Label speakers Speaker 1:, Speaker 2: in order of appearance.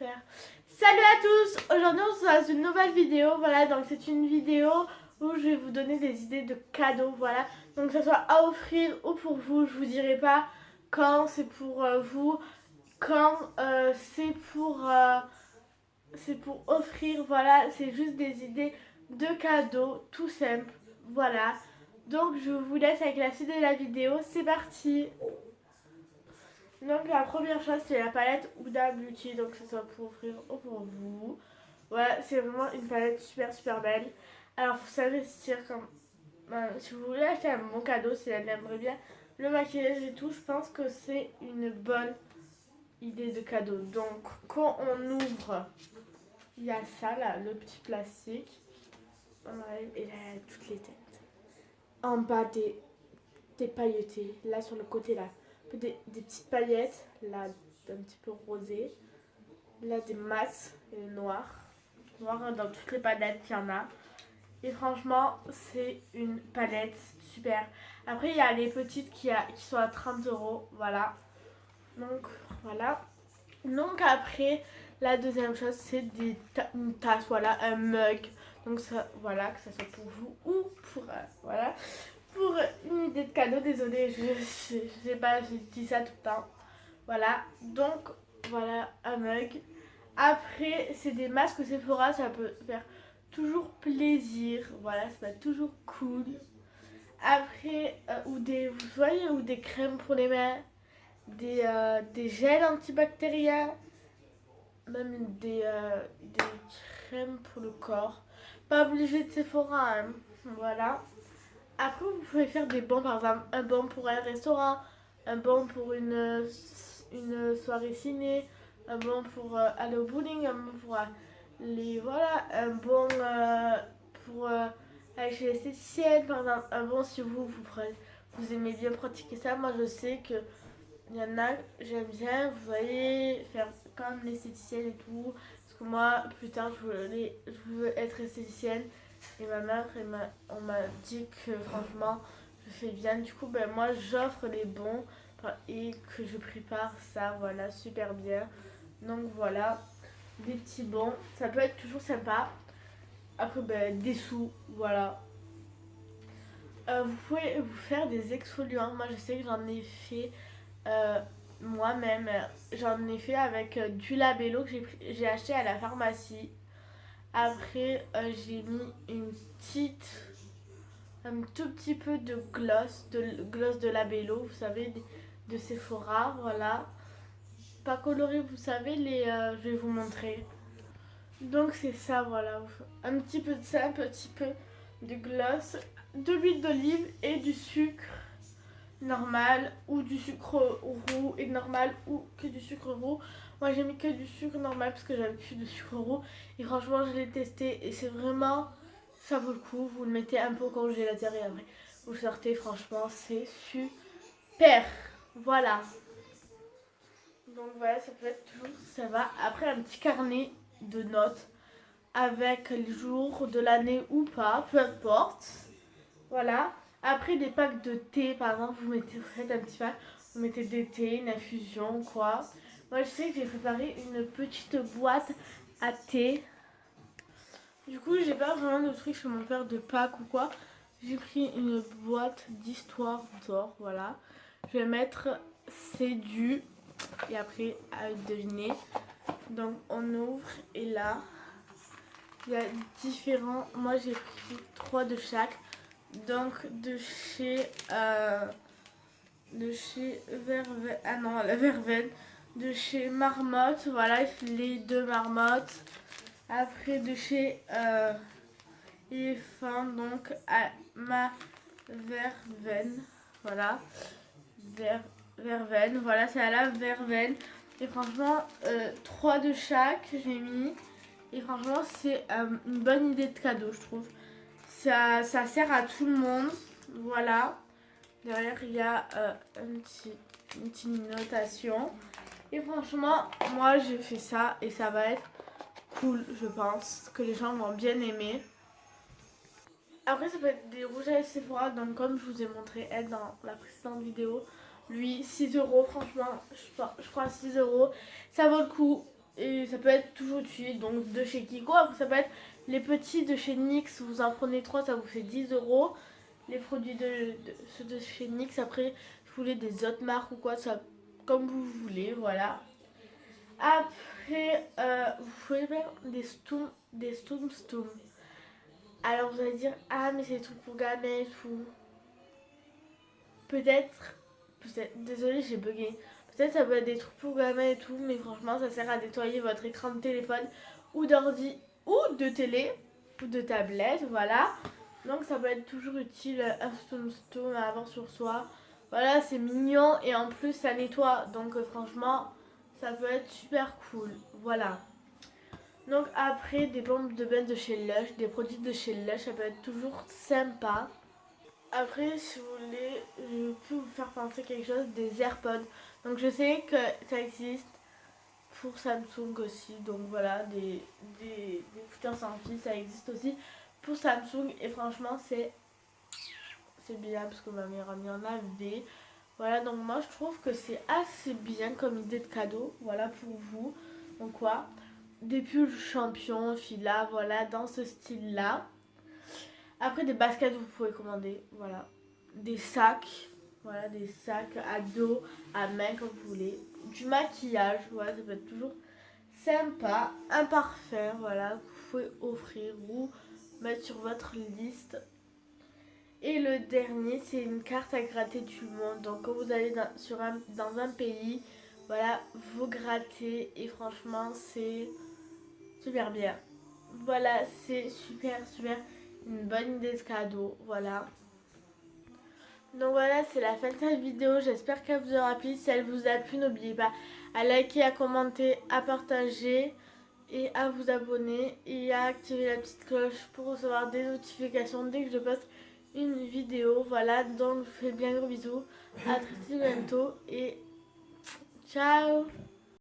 Speaker 1: super. Salut à tous. Aujourd'hui on se retrouve dans une nouvelle vidéo. Voilà, donc c'est une vidéo où je vais vous donner des idées de cadeaux. Voilà, donc que ce soit à offrir ou pour vous. Je vous dirai pas quand c'est pour vous, quand c'est pour offrir. Voilà, c'est juste des idées de cadeaux tout simple. Voilà, donc je vous laisse avec la suite de la vidéo. C'est parti. Donc la première chose c'est la palette Huda Beauty, donc que ce soit pour offrir ou pour vous. Voilà, c'est vraiment une palette super belle. Alors faut s'investir comme si vous voulez acheter un bon cadeau, si elle aimerait bien le maquillage et tout, je pense que c'est une bonne idée de cadeau. Donc quand on ouvre, il y a ça là, le petit plastique. On enlève et là il y a toutes les têtes. En bas des pailletés, là sur le côté là, des petites paillettes, là un petit peu rosé, là des masses noires, dans toutes les palettes qu'il y en a. Et franchement, c'est une palette super. Après, il y a les petites qui sont à 30 euros, voilà. Donc, voilà. Donc après, la deuxième chose, c'est une tasse, voilà, un mug. Donc ça, voilà, que ça soit pour vous ou pour, voilà. Pour une idée de cadeau, désolée, je sais pas, je dis ça tout le temps. Voilà, donc voilà un mug. Après, c'est des masques Sephora, ça peut faire toujours plaisir. Voilà, ça peut être toujours cool. Après, vous voyez, ou des crèmes pour les mains, des gels antibactériens, même des crèmes pour le corps. Pas obligé de Sephora, hein. Voilà. Après, vous pouvez faire des bons, par exemple, un bon pour un restaurant, un bon pour une soirée ciné, un bon pour aller au bowling, un bon pour voilà, un bon pour aller chez l'esthéticienne, par exemple, un bon si vous aimez bien pratiquer ça. Moi, je sais que il y en a, j'aime bien, vous voyez, faire comme l'esthéticienne et tout. Parce que moi, plus tard, je veux être esthéticienne. Et ma mère, on m'a dit que franchement, je fais bien. Du coup, ben, moi, j'offre les bons et que je prépare ça, voilà, super bien. Donc voilà, des petits bons. Ça peut être toujours sympa. Après, ben, des sous, voilà. Vous pouvez vous faire des exfoliants. Moi, je sais que j'en ai fait moi-même. J'en ai fait avec du Labello que j'ai acheté à la pharmacie. Après, j'ai mis un tout petit peu de gloss de Labello, vous savez, de Sephora, voilà. Pas coloré, vous savez, je vais vous montrer. Donc c'est ça, voilà. Un petit peu de ça, un petit peu de gloss, de l'huile d'olive et du sucre normal ou du sucre roux et normal ou que du sucre roux. Moi j'ai mis que du sucre normal parce que j'avais plus de sucre roux et franchement je l'ai testé et c'est vraiment, ça vaut le coup. Vous le mettez un peu au congélateur et après vous sortez, franchement c'est super. Voilà. Donc voilà, ça peut être toujours, ça va. Après un petit carnet de notes avec les jours de l'année ou pas, peu importe. Voilà. Après, des packs de thé, par exemple, vous faites un petit pack, vous mettez des thés, une infusion, quoi. Moi, je sais que j'ai préparé une petite boîte à thé. Du coup, j'ai pas vraiment de trucs chez mon père de pack ou quoi. J'ai pris une boîte d'histoire d'or, voilà. Je vais mettre c'est du et après à deviner. Donc on ouvre et là il y a différents. Moi j'ai pris 3 de chaque. Donc de chez Verveine, ah non, la Verveine, de chez Marmotte, voilà les deux Marmottes. Après de chez Éléphant, donc à ma Verveine, voilà, Verveine, voilà c'est à la Verveine. Et franchement, 3 de chaque j'ai mis. Et franchement c'est une bonne idée de cadeau je trouve. Ça sert à tout le monde, voilà. Derrière, il y a une petite notation. Et franchement, moi, j'ai fait ça et ça va être cool, je pense, que les gens vont bien aimer. Après, ça peut être des rouges à lèvres Sephora, donc comme je vous ai montré elle dans la précédente vidéo. Lui, 6 euros, franchement, je crois 6 euros. Ça vaut le coup. Et ça peut être toujours utile, donc de chez Kiko. Après, ça peut être les petits de chez NYX, vous en prenez 3, ça vous fait 10 euros. Les produits ceux de chez NYX, après, si vous voulez des autres marques ou quoi, ça, comme vous voulez, voilà. Après, vous pouvez faire des Stoom. Alors vous allez dire, ah mais c'est des trucs pour gamins et tout. Peut-être, désolé j'ai bugué. Peut-être ça peut être des trucs pour gamins et tout, mais franchement ça sert à nettoyer votre écran de téléphone ou d'ordi ou de télé ou de tablette, voilà. Donc ça peut être toujours utile un Stoom à avoir sur soi. Voilà, c'est mignon et en plus ça nettoie, donc franchement ça peut être super cool, voilà. Donc après, des pompes de bain de chez Lush, des produits de chez Lush, ça peut être toujours sympa. Après, si vous voulez, je peux vous faire penser quelque chose, des AirPods. Donc je sais que ça existe pour Samsung aussi. Donc voilà, des écouteurs sans fil, ça existe aussi pour Samsung. Et franchement, c'est bien parce que ma meilleure amie en avait. Voilà, donc moi je trouve que c'est assez bien comme idée de cadeau. Voilà pour vous. Donc quoi, des pulls champions, fila, voilà, dans ce style-là. Après, des baskets, vous pouvez commander, voilà. Des sacs, voilà, des sacs à dos, à main, comme vous voulez. Du maquillage, voilà, ça peut être toujours sympa. Un parfum, voilà, que vous pouvez offrir ou mettre sur votre liste. Et le dernier, c'est une carte à gratter tout le monde. Donc, quand vous allez dans un pays, voilà, vous grattez et franchement, c'est super bien. Voilà, c'est super une bonne idée de cadeau, voilà. Donc voilà, c'est la fin de cette vidéo, j'espère qu'elle vous aura plu. Si elle vous a plu, n'oubliez pas à liker, à commenter, à partager et à vous abonner et à activer la petite cloche pour recevoir des notifications dès que je poste une vidéo. Voilà, donc je vous fais bien gros bisous, à très bientôt et ciao.